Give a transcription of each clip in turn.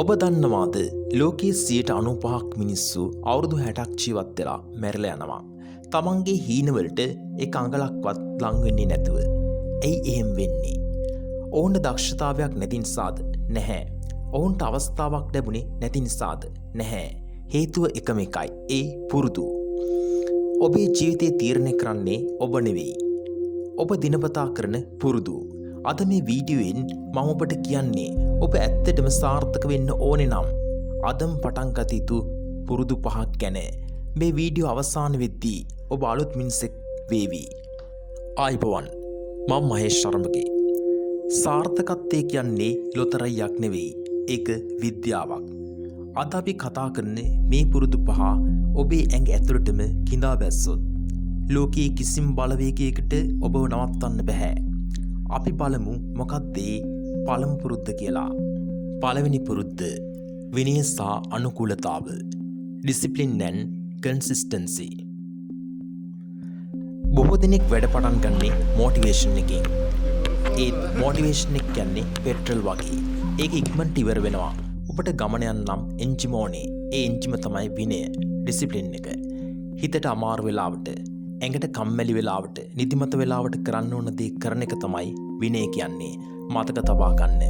ඔබ දන්නවාද ලෝකයේ 95% මිනිස්සු අවුරුදු 60ක් ජීවත් වෙලා මැරිලා යනවා. තමන්ගේ හීනවලට එක අඟලක්වත් ලං වෙන්නේ නැතුව. ඇයි එහෙම වෙන්නේ? ඔවුන්ට දක්ෂතාවයක් නැති නිසාද? නැහැ. ඔවුන්ට අවස්ථාවක් ලැබුණේ නැති නිසාද? නැහැ. හේතුව එකම එකයි. ඒ පුරුදු. ඔබේ ජීවිතේ තීරණය කරන්නේ ඔබ නෙවෙයි. ඔබ දිනපතා කරන පුරුදු. අද මේ වීඩියෝෙන් මම ඔබට කියන්නේ ඔබ ඇත්තටම සාර්ථක වෙන්න ඕනේ නම් අදම පටන් ගත යුතු පුරුදු 5ක් ගැන. මේ වීඩියෝ අවසාන වෙද්දී ඔබ අලුත් මිනිසෙක් වේවි. ආයිබෝවන්. මම මහේෂ් ශර්මගේ. සාර්ථකත්වය කියන්නේ ලොතරැයියක් නෙවෙයි. ඒක විද්‍යාවක්. අද අපි කතා කරන්නේ මේ පුරුදු 5 ඔබේ ඇඟ ඇතුළටම கிඳා බැස්සොත් ලෝකයේ කිසිම බලවේගයකට ඔබව නවත්තන්න බෑ. අපි බලමු මොකක්ද ඒ පළමු පුරුද්ද කියලා. පළවෙනි පුරුද්ද විනය සහ අනුකූලතාව. Discipline and consistency. බොහෝ දෙනෙක් වැඩ පටන් ගන්නේ මොටිවේෂන් එකෙන්. ඒ මොටිවේෂන් එක කියන්නේ පෙට්‍රල් වගේ. ඒක ඉක්මනට ඉවර වෙනවා. ඔබට ගමන යන්නම් එන්ජිම ඕනේ. ඒ එන්ජිම තමයි විනය, ඩිසිප්ලින් එක. හිතට අමාරු වෙලාවට, ඇඟට කම්මැලි වෙලාවට, නිදිමත වෙලාවට කරන්න ඕන දේ කරන එක තමයි විනය කියන්නේ. මතක තබා ගන්න.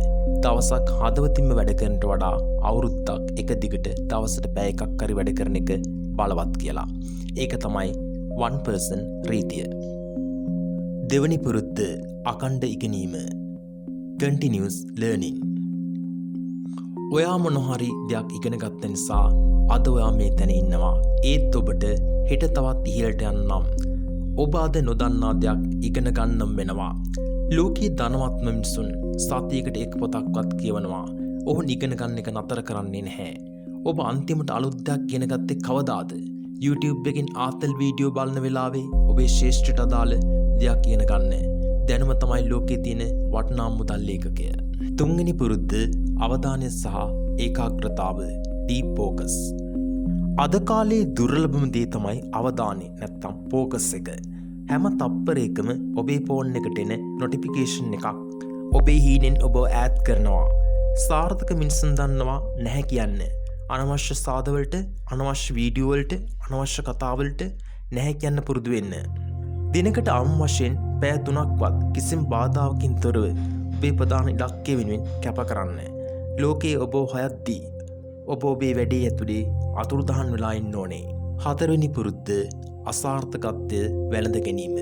දවසක් හදවතින්ම වැඩ කරනට වඩා අවුරුද්දක් එක දිගට දවසට පැය එකක් හරි වැඩ කරන එක බලවත් කියලා. ඒක තමයි 1% රීතිය. දෙවනි පුරුද්ද අඛණ්ඩ ඉගෙනීම. Continuous learning. ඔයා මොන හරි දෙයක් ඉගෙන ගත්ත නිසා අද ඔයා මේ තැන ඉන්නවා. ඒත් ඔබට හෙට තවත් ඉහළට යන්නම්. ඔබ අද නොදන්නා දෙයක් ඉගෙන ගන්නම් වෙනවා. ලෝකයේ ධනවත්ම මිනිසුන් සතියකට එක පොතක්වත් කියවනවා. ඔවුන් ඉගෙන ගන්න එක නතර කරන්නේ නැහැ. ඔබ අන්තිමට අලුත් දෙයක් ඉගෙන ගත්තේ කවදාද? YouTube එකෙන් ආතල් වීඩියෝ බලන වෙලාවේ ඔබේ ශේෂ්ඨට අදාළ දෙයක් ඉගෙන ගන්න. දැනුම තමයි ලෝකයේ තියෙන වටිනාම මුදල් ඒකකය. තුන්වෙනි පුරුද්ද අවධානය සහ ඒකාග්‍රතාව. Deep focus. අද කාලේ දුර්ලභම දේ තමයි අවධානය නැත්තම් ફોකස් එක. හැම තප්පරයකම ඔබේ ෆෝන් එකට එන නොටිෆිකේෂන් එකක් ඔබේ හීනෙන් ඔබ ඈඩ් කරනවා. සාර්ථක මිනිසුන් දන්නවා නැහැ කියන්නේ. අනවශ්‍ය සාදවලට, අනවශ්‍ය වීඩියෝ වලට, අනවශ්‍ය කතා වලට නැහැ කියන්න පුරුදු වෙන්න. දිනකට අවම වශයෙන් පැය 3ක්වත් කිසිම බාධාවකින් තොරව ඔබේ ප්‍රධාන ඉලක්කය වෙනුවෙන් කැප කරන්න. ලෝකයේ ඔබ හොයද්දී ඔබ ඔබේ වැඩේ ඇතුලේ අතුරුදහන් වෙලා ඉන්න ඕනේ. හතරවෙනි පුරුද්ද අසාර්ථකත්වය වැළඳ ගැනීම.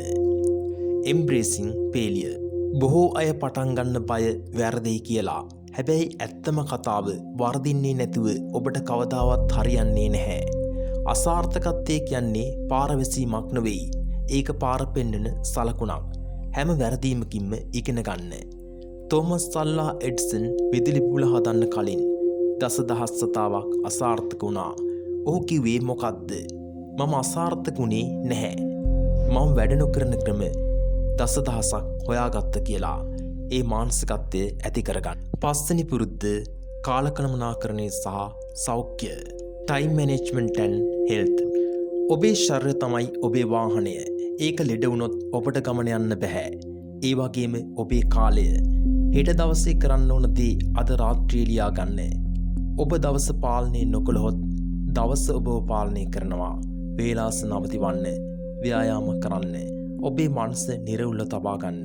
Embracing failure. බොහෝ අය පටන් ගන්න බය වැරදියි කියලා. හැබැයි ඇත්තම කතාව වර්ධින්නේ නැතුව ඔබට කවදාවත් හරියන්නේ නැහැ. අසාර්ථකත්වය කියන්නේ පාරවැසීමක් නෙවෙයි. ඒක පාර පෙන්වන සලකුණක්. හැම වැරදීමකින්ම ඉගෙන ගන්න. තෝමස් අල්ලා එඩ්සන් විදුලි බුල හදන්න කලින් දසදහස් සතාවක් අසාර්ථක වුණා. ඔහු කිව්වේ මොකද්ද? මම අසාර්ථක වුණේ නැහැ. මම වැඩ නොකරන ක්‍රම දසදහසක් හොයාගත්ත කියලා. ඒ මානසිකත්වය ඇති කරගන්න. පස්වෙනි පුරුද්ද කාලකළමනාකරණය සහ සෞඛ්‍ය. Time management and health. ඔබේ ශරීරය තමයි ඔබේ වාහනය. ඒක ලෙඩ වුණොත් ඔබට ගමන යන්න බෑ. ඒ වගේම ඔබේ කාලය. හෙට දවසේ කරන්න ඕන දේ අද රාත්‍රියේ ලියා ගන්න. ඔබ දවස පාලනය නොකළහොත් දවස ඔබව පාලනය කරනවා. වේලාස නවතිවන්න. ව්‍යායාම කරන්න. ඔබේ මනස නිරවුල්ව තබා ගන්න.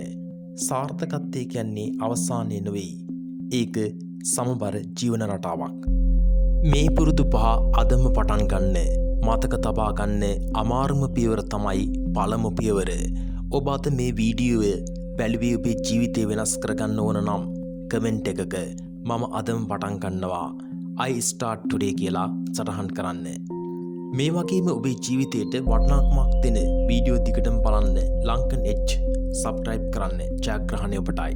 සාර්ථකත්වය කියන්නේ අවසානය නෙවෙයි. ඒක සමබර ජීවන රටාවක්. මේ පුරුදු 5 අදම පටන් ගන්න. මතක තබා ගන්න අමාරුම පියවර තමයි පළමු පියවර. ඔබ අද මේ වීඩියෝය බැලුවේ ඔබේ ජීවිතය වෙනස් කරගන්න ඕන නම් කමෙන්ට් එකක මම අදම පටන් ගන්නවා I start today කියලා සටහන් කරන්න. මේ වගේම ඔබේ ජීවිතයට වටිනාකමක් දෙන වීඩියෝ දිගටම බලන්න ලංකන් එච් සබ්ස්ක්‍රයිබ් කරන්න. ජයග්‍රහණය ඔබටයි.